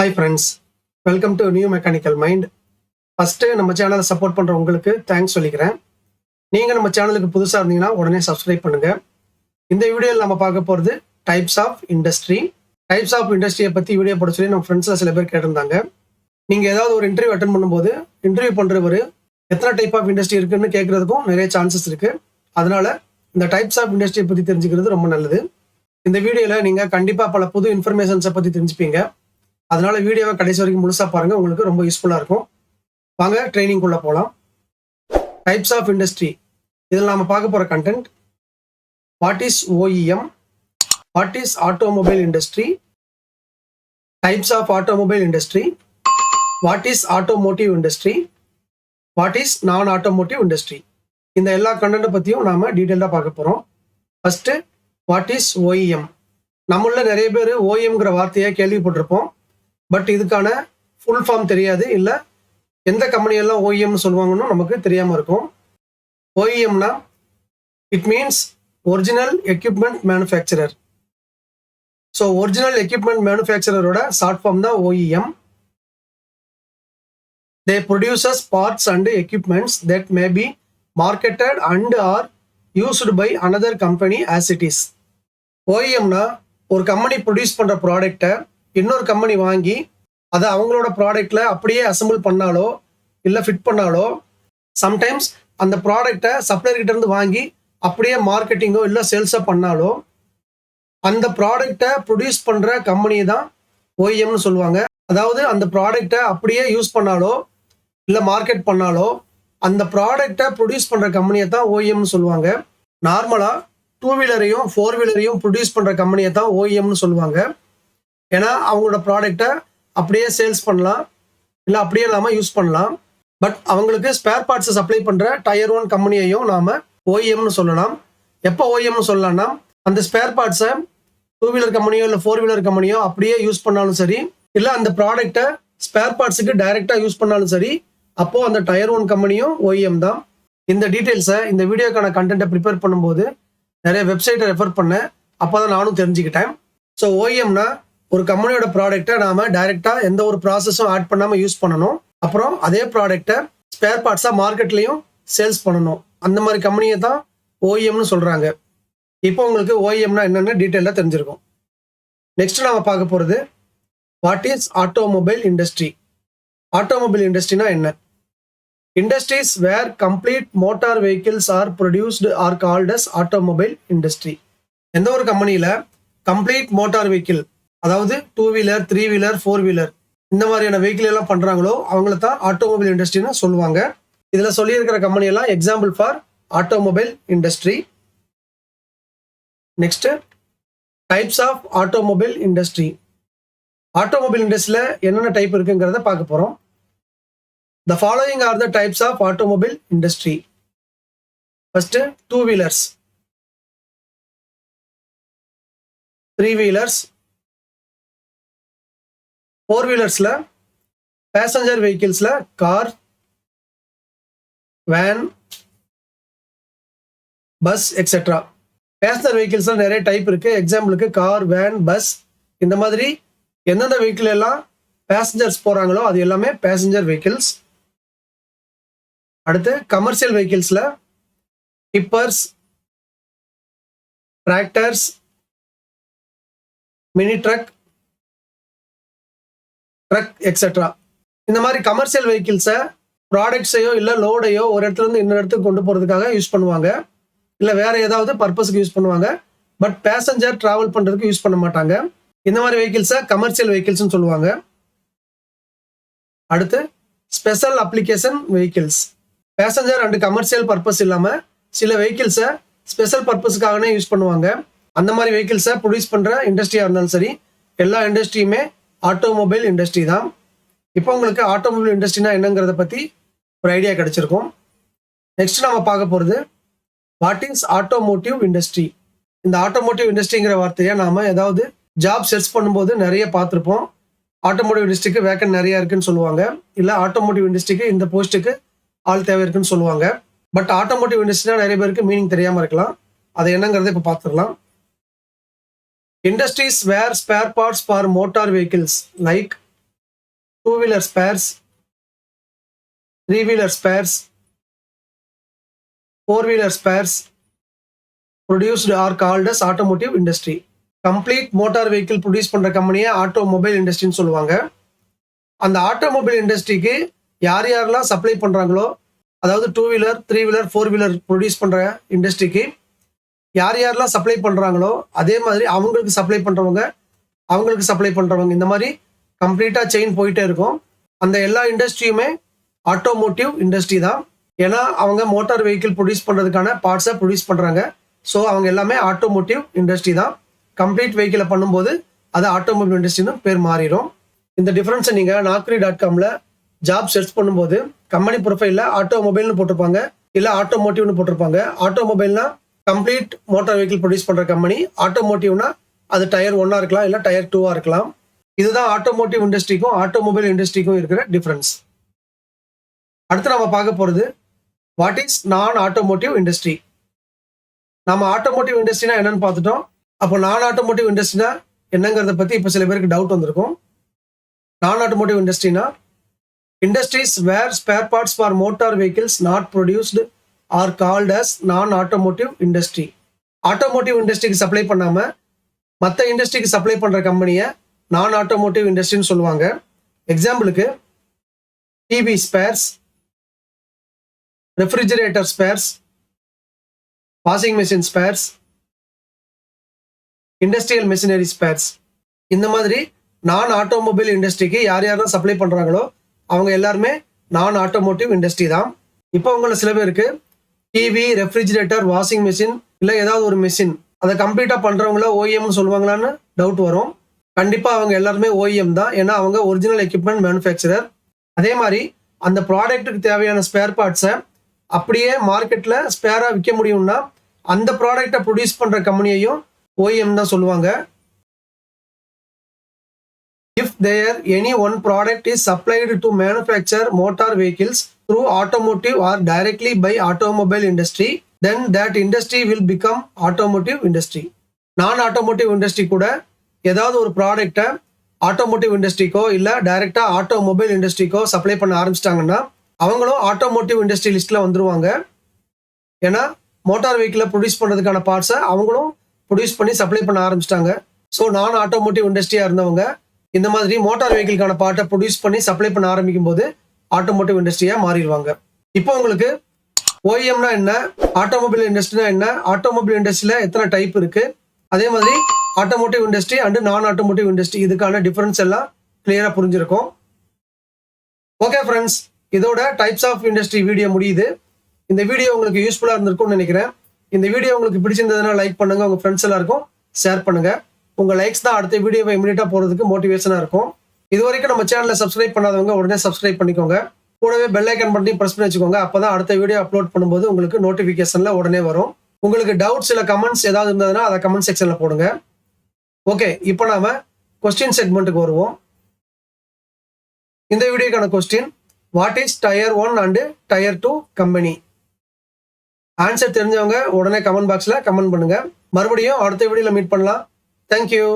Hi friends, welcome to New Mechanical Mind. First நம்ம சேனலை support பண்ற உங்களுக்கு தேங்க்ஸ் சொல்லிக்கிறேன். நீங்க நம்ம சேனலுக்கு புதுசா இருந்தீங்கன்னா உடனே சப்ஸ்கிரைப் பண்ணுங்க. இந்த வீடியோவில் நம்ம பார்க்க போறது types of industry. Types of இண்டஸ்ட்ரியை பத்தி வீடியோ போட சொல்லி நம்ம ஃப்ரெண்ட்ஸ்ல சில பேர் கேட்டிருந்தாங்க. நீங்க ஏதாவது ஒரு இன்டர்வியூ அட்டன் பண்ணும்போது இன்டர்வியூ பண்றவர் எத்தனை டைப் ஆஃப் இண்டஸ்ட்ரி இருக்குன்னு கேட்கறதுக்கும் நிறைய சான்சஸ் இருக்கு. அதனால இந்த டைப்ஸ் ஆஃப் இண்டஸ்ட்ரியை பத்தி தெரிஞ்சுக்கிறது ரொம்ப நல்லது. இந்த வீடியோல நீங்க கண்டிப்பா பல புது இன்ஃபர்மேஷன்ஸை பத்தி தெரிஞ்சுப்பீங்க. அதனால வீடியோவை கடைசி வரைக்கும் முழுசா பாருங்க, உங்களுக்கு ரொம்ப யூஸ்ஃபுல்லா இருக்கும். வாங்க ட்ரைனிங்குள்ள போலாம். டைப்ஸ் ஆஃப் இண்டஸ்ட்ரி, இதில் நாம பார்க்க போற content what is OEM, what is automobile industry, types of automobile industry, what is automotive industry, what is non automotive industry. இந்த எல்லா கண்டென்ட்டை பத்தியும் நாம டீட்டெயிலாக பார்க்க போறோம். First what is OEM. நம்மள நிறைய பேர் OEMங்கிற வார்த்தையை கேள்விப்பட்டிருப்போம். பட் இதுக்கான ஃபுல் ஃபார்ம் தெரியாது, இல்லை எந்த கம்பெனியெல்லாம் OEMனு சொல்லுவாங்கன்னு நமக்கு தெரியாமல் இருக்கும். OEMனா it means original equipment manufacturer. So original equipment மேனுஃபேக்சரரோட ஷார்ட் ஃபார்ம் தான் OEM. They produces parts and equipments that may be marketed and are used by another company as it is. OEMனா ஒரு கம்பெனி ப்ரொடியூஸ் பண்ணுற ப்ராடக்டை இன்னொரு company வாங்கி அதை அவங்களோட ப்ராடக்ட்ல அப்படியே அசம்பிள் பண்ணாலோ இல்லை ஃபிட் பண்ணாலோ, சம்டைம்ஸ் அந்த ப்ராடக்டை சப்ளையர் கிட்ட இருந்து வாங்கி அப்படியே மார்க்கெட்டிங்கோ இல்லை சேல்ஸோ பண்ணாலோ அந்த ப்ராடக்டை ப்ரொடியூஸ் பண்ணுற கம்பெனியை தான் OEMனு சொல்லுவாங்க. அதாவது அந்த ப்ராடக்டை அப்படியே யூஸ் பண்ணாலோ இல்லை மார்க்கெட் பண்ணாலோ அந்த ப்ராடக்டை ப்ரொடியூஸ் பண்ணுற கம்பெனியை தான் OEMனு சொல்லுவாங்க. நார்மலாக 2 வீலரையும் 4 வீலரையும் ப்ரொடியூஸ் பண்ணுற கம்பெனியை தான் OEMனு சொல்லுவாங்க. ஏன்னா அவங்களோட ப்ராடக்டை அப்படியே சேல்ஸ் பண்ணலாம், இல்லை அப்படியே நாம யூஸ் பண்ணலாம். பட் அவங்களுக்கு ஸ்பேர் பார்ட்ஸை சப்ளை பண்ணுற டயர் 1 கம்பெனியையும் நாம OEMனு சொல்லலாம். எப்போ OEMனு சொல்லலாம்னா, அந்த ஸ்பேர் பார்ட்ஸை 2 வீலர் கம்பெனியோ இல்லை 4 வீலர் கம்பெனியோ அப்படியே யூஸ் பண்ணாலும் சரி, இல்லை அந்த ப்ராடக்டை ஸ்பேர் பார்ட்ஸுக்கு டைரெக்டாக யூஸ் பண்ணாலும் சரி, அப்போ அந்த டயர் 1 கம்பெனியும் OEM தான். இந்த டீட்டெயில்ஸை இந்த வீடியோக்கான கண்டென்ட்டை ப்ரிப்பேர் பண்ணும்போது நிறைய வெப்சைட்டை ரெஃபர் பண்ணேன். அப்போ தான் நானும் தெரிஞ்சுக்கிட்டேன். ஸோ OEMனா ஒரு கம்பெனியோட ப்ராடக்டை நாம டைரக்டா எந்த ஒரு ப்ராசஸும் ஆட் பண்ணாம யூஸ் பண்ணணும். அப்புறம் அதே ப்ராடக்டை ஸ்பேர் பார்ட்ஸா மார்க்கெட்லயும் சேல்ஸ் பண்ணணும். அந்த மாதிரி கம்பெனியை தான் OEMனு சொல்றாங்க. இப்போ உங்களுக்கு OEMனா என்னன்னு டீட்டெயிலாக தெரிஞ்சிருக்கும். நெக்ஸ்ட் நாம பார்க்க போறது what is automobile industry. Automobile இண்டஸ்ட்ரினா என்ன? Industries where complete motor vehicles are produced are called as automobile industry. எந்த ஒரு கம்பெனியில கம்ப்ளீட் மோட்டார் வெஹிக்கிள், அதாவது 2 வீலர் 3 வீலர் 4 வீலர் இந்த மாதிரியான வெஹிக்கிள் எல்லாம் பண்றாங்களோ அவங்கள தான் ஆட்டோமொபைல் இண்டஸ்ட்ரின்னு சொல்லுவாங்க. இதுல சொல்லியிருக்கிற கம்பெனி எல்லாம் example for automobile industry. Next types of automobile industry. Automobile இண்டஸ்ட்ரியில என்னென்ன டைப் இருக்குங்கிறத பார்க்க போறோம். The following are the types of automobile industry. First, 2 wheelers, 3 wheelers, 4 வீலர்ஸ்ல பேசஞ்சர் வெஹிக்கிள்ஸ்ல car, van, bus etcetera. Passenger வெஹிக்கிள்ஸ்ல நிறைய டைப் இருக்கு. எக்ஸாம்பிளுக்கு கார், வேன், பஸ், இந்த மாதிரி எந்தெந்த வெஹிக்கிள் எல்லாம் பேசஞ்சர்ஸ் போறாங்களோ அது எல்லாமே பேசஞ்சர் வெஹிக்கிள்ஸ். அடுத்து கமர்ஷியல் வெஹிக்கிள்ஸ்ல tippers, tractors, mini truck etcetera. இந்த மாதிரி கமர்ஷியல் வெஹிக்கிள்ஸை ப்ராடக்ட்ஸையோ இல்லை லோடையோ ஒரு இடத்துல இருந்து இன்னொரு இடத்துக்கு கொண்டு போகிறதுக்காக யூஸ் பண்ணுவாங்க, இல்லை வேற ஏதாவது பர்பஸ்க்கு யூஸ் பண்ணுவாங்க. பட் பேசஞ்சர் டிராவல் பண்ணுறதுக்கு யூஸ் பண்ண மாட்டாங்க. இந்த மாதிரி வெஹிக்கிள்ஸை கமர்ஷியல் வெஹிக்கிள்ஸ்னு சொல்லுவாங்க. அடுத்து special application vehicles. Passenger and commercial purpose இல்லாமல் சில வெஹிக்கிள்ஸை ஸ்பெஷல் பர்பஸ்க்காகவே யூஸ் பண்ணுவாங்க. அந்த மாதிரி வெஹிக்கிள்ஸை ப்ரொடியூஸ் பண்ணுற இண்டஸ்ட்ரியாக இருந்தாலும் சரி, எல்லா இண்டஸ்ட்ரியுமே ஆட்டோமொபைல் இண்டஸ்ட்ரி தான். இப்போ உங்களுக்கு ஆட்டோமொபைல் இண்டஸ்ட்ரினா என்னங்கிறத பற்றி ஒரு ஐடியா கிடைச்சிருக்கும். நெக்ஸ்ட் நம்ம பார்க்க போகிறது வாட் இஸ் ஆட்டோமோட்டிவ் இண்டஸ்ட்ரி. இந்த ஆட்டோமோட்டிவ் இண்டஸ்ட்ரிங்கிற வார்த்தையை நாம ஏதாவது ஜாப் சர்ச் பண்ணும்போது நிறைய பார்த்துருப்போம். ஆட்டோமோட்டிவ் இண்டஸ்ட்ரிக்கு வேக்கன்ட் நிறைய இருக்குன்னு சொல்லுவாங்க, இல்லை ஆட்டோமோட்டிவ் இண்டஸ்ட்ரிக்கு இந்த போஸ்ட்டுக்கு ஆள் தேவை இருக்குன்னு சொல்லுவாங்க. பட் ஆட்டோமோட்டிவ் இண்டஸ்ட்ரினா நிறைய பேருக்கு மீனிங் தெரியாமல் இருக்கலாம். அது என்னங்கிறத இப்போ பார்த்துடலாம். Industries where spare parts for motor vehicles like two-wheeler spares, three-wheeler spares, four-wheeler spares produced are called as automotive industry. Complete motor vehicle produce பண்ற கம்பெனியை ஆட்டோமொபைல் இண்டஸ்ட்ரின்னு சொல்லுவாங்க. அந்த ஆட்டோமொபைல் இண்டஸ்ட்ரிக்கு யார் யாரெல்லாம் சப்ளை பண்றாங்களோ, அதாவது two wheeler, three wheeler, four wheeler produce பண்ற இண்டஸ்ட்ரிக்கு யார் யாரெல்லாம் சப்ளை பண்றாங்களோ அதே மாதிரி அவங்களுக்கு சப்ளை பண்றவங்க இந்த மாதிரி கம்ப்ளீட்டா செயின் போயிட்டே இருக்கும். அந்த எல்லா இண்டஸ்ட்ரியுமே ஆட்டோமோட்டிவ் இண்டஸ்ட்ரி தான். ஏன்னா அவங்க மோட்டார் வெஹிக்கிள் ப்ரொடியூஸ் பண்றதுக்கான பார்ட்ஸை ப்ரொடியூஸ் பண்றாங்க. ஸோ அவங்க எல்லாமே ஆட்டோமோட்டிவ் இண்டஸ்ட்ரி தான். கம்ப்ளீட் வெஹிக்கிளை பண்ணும்போது அது ஆட்டோமொபைல் இண்டஸ்ட்ரின்னு பேர் மாறிடும். இந்த டிஃபரன்ஸை நீங்க naukri.comல ஜாப் சர்ச் பண்ணும்போது கம்பெனி ப்ரொஃபைல்ல ஆட்டோமொபைல்னு போட்டிருப்பாங்க, இல்ல ஆட்டோமோட்டிவ்னு போட்டிருப்பாங்க. ஆட்டோமொபைல்னா கம்ப்ளீட் மோட்டார் வெஹிக்கிள் ப்ரொடியூஸ் பண்ற கம்பெனி, ஆட்டோமோட்டிவ்னா அது டயர் 1 இருக்கலாம், இல்ல டயர் 2 இருக்கலாம். இதுதான் ஆட்டோமோட்டிவ் இண்டஸ்ட்ரிக்கும் ஆட்டோமொபைல் இண்டஸ்ட்ரிக்கும் இருக்கிற டிஃபரன்ஸ். அடுத்து நம்ம பார்க்க போறது what is non automotive industry. நம்ம ஆட்டோமோட்டிவ் இண்டஸ்ட்ரினா என்னன்னு பார்த்துட்டோம். அப்போ நான் ஆட்டோமோட்டிவ் இண்டஸ்ட்ரினா என்னங்கிறத பத்தி இப்போ சில பேருக்கு டவுட் வந்திருக்கும். நான் ஆட்டோமோட்டிவ் இண்டஸ்ட்ரினா industries where spare parts for motor vehicles not produced are called as non automotive industry. Automotive இண்டஸ்ட்ரிக்கு சப்ளை பண்ணாம மற்ற இண்டஸ்ட்ரிக்கு சப்ளை பண்ற கம்பெனியை நான் ஆட்டோமோட்டிவ் இண்டஸ்ட்ரின்னு சொல்லுவாங்க. எக்ஸாம்பிளுக்கு TV spares, refrigerator spares, washing machine spares, industrial machinery spares. இந்த மாதிரி நான் ஆட்டோமொபைல் இண்டஸ்ட்ரிக்கு யார் யாரெல்லாம் சப்ளை பண்றாங்களோ அவங்க எல்லாருமே நான் ஆட்டோமோட்டிவ் இண்டஸ்ட்ரி தான். இப்போ உங்களை சில பேருக்கு டிவி, ரெஃப்ரிஜரேட்டர், வாஷிங் மிஷின் இல்லை ஏதாவது ஒரு மிஷின் அதை கம்ப்ளீட்டா பண்றவங்கள ஓஇஎம்னு சொல்லுவாங்களான்னு டவுட் வரும். கண்டிப்பா அவங்க எல்லாருமே ஓஇஎம் தான். ஏன்னா அவங்க ஒரிஜினல் எக்யூப்மெண்ட் மேனுஃபேக்சரர். அதே மாதிரி அந்த ப்ராடக்ட்டுக்கு தேவையான ஸ்பேர் பார்ட்ஸை அப்படியே மார்க்கெட்ல ஸ்பேரா விற்க முடியும்னா அந்த ப்ராடக்டை ப்ரொடியூஸ் பண்ற கம்பெனியையும் ஓஇஎம் தான் சொல்லுவாங்க. If there any one product is supplied to manufacture motor vehicles through automotive or directly by automobile industry, then that industry will become automotive industry. நான் ஆட்டோமோட்டிவ் இண்டஸ்ட்ரி கூட ஏதாவது ஒரு ப்ராடக்டை ஆட்டோமோட்டிவ் இண்டஸ்ட்ரிக்கோ இல்லை டைரக்டா ஆட்டோமொபைல் இண்டஸ்ட்ரிக்கோ சப்ளை பண்ண ஆரம்பிச்சிட்டாங்கன்னா அவங்களும் ஆட்டோமோட்டிவ் இண்டஸ்ட்ரி லிஸ்ட்ல வந்துருவாங்க. ஏன்னா மோட்டார் வெஹிக்கிளை ப்ரொடியூஸ் பண்றதுக்கான பார்ட்ஸை அவங்களும் ப்ரொடியூஸ் பண்ணி சப்ளை பண்ண ஆரம்பிச்சிட்டாங்க. ஸோ நான் ஆட்டோமோட்டிவ் இண்டஸ்ட்ரியா இருந்தவங்க இந்த மாதிரி மோட்டார் வெஹிக்கிள்கான பார்ட்டை ப்ரொடியூஸ் பண்ணி சப்ளை பண்ண ஆரம்பிக்கும் போது ஆட்டோமோட்டிவ் இண்டஸ்ட்ரியா மாறிடுவாங்க. இப்போ உங்களுக்கு ஓஇஎம்னா என்ன, ஆட்டோமொபைல் இண்டஸ்ட்ரினா என்ன, ஆட்டோமொபைல் இண்டஸ்ட்ரியில எத்தனை டைப் இருக்கு, அதே மாதிரி ஆட்டோமோட்டிவ் இண்டஸ்ட்ரி அண்ட் நான் ஆட்டோமோட்டிவ் இண்டஸ்ட்ரி இதுக்கான டிஃபரன்ஸ் எல்லாம் கிளியரா புரிஞ்சிருக்கும். ஓகே ஃப்ரெண்ட்ஸ், இதோட டைப்ஸ் ஆஃப் இண்டஸ்ட்ரி வீடியோ முடியுது. இந்த வீடியோ உங்களுக்கு யூஸ்ஃபுல்லா இருந்திருக்கும்னு நினைக்கிறேன். இந்த வீடியோ உங்களுக்கு பிடிச்சிருந்ததுன்னா லைக் பண்ணுங்க, உங்க ஃப்ரெண்ட்ஸ் எல்லாருக்கும் ஷேர் பண்ணுங்க. உங்க லைக்ஸ் தான் அடுத்த வீடியோவை இமிடியேட்டா போறதுக்கு மோட்டிவேஷனா இருக்கும். இது வரைக்கும் நம்ம சேனலை சப்ஸ்கிரைப் பண்ணாதவங்க உடனே சப்ஸ்கிரைப் பண்ணிக்கோங்க. கூடவே பெல் ஐக்கான் பண்ணி பிரஸ் பண்ணி வச்சுக்கோங்க. அப்பதான் அடுத்த வீடியோ அப்லோட் பண்ணும்போது உங்களுக்கு நோட்டிபிகேஷன்ல உடனே வரும். உங்களுக்கு டவுட்ஸ் இல்லை கமெண்ட்ஸ் ஏதாவது இருந்ததுன்னா அதை கமெண்ட் செக்ஷன்ல போடுங்க. ஓகே, இப்போ நாம கொஸ்டின் செக்மெண்ட்டுக்கு வருவோம். இந்த வீடியோக்கான question, what is tier 1 and tier 2 company? Answer தெரிஞ்சவங்க உடனே கமெண்ட் பாக்ஸ்ல கமெண்ட் பண்ணுங்க. மறுபடியும் அடுத்த வீடியோல மீட் பண்ணலாம். தேங்க்யூ.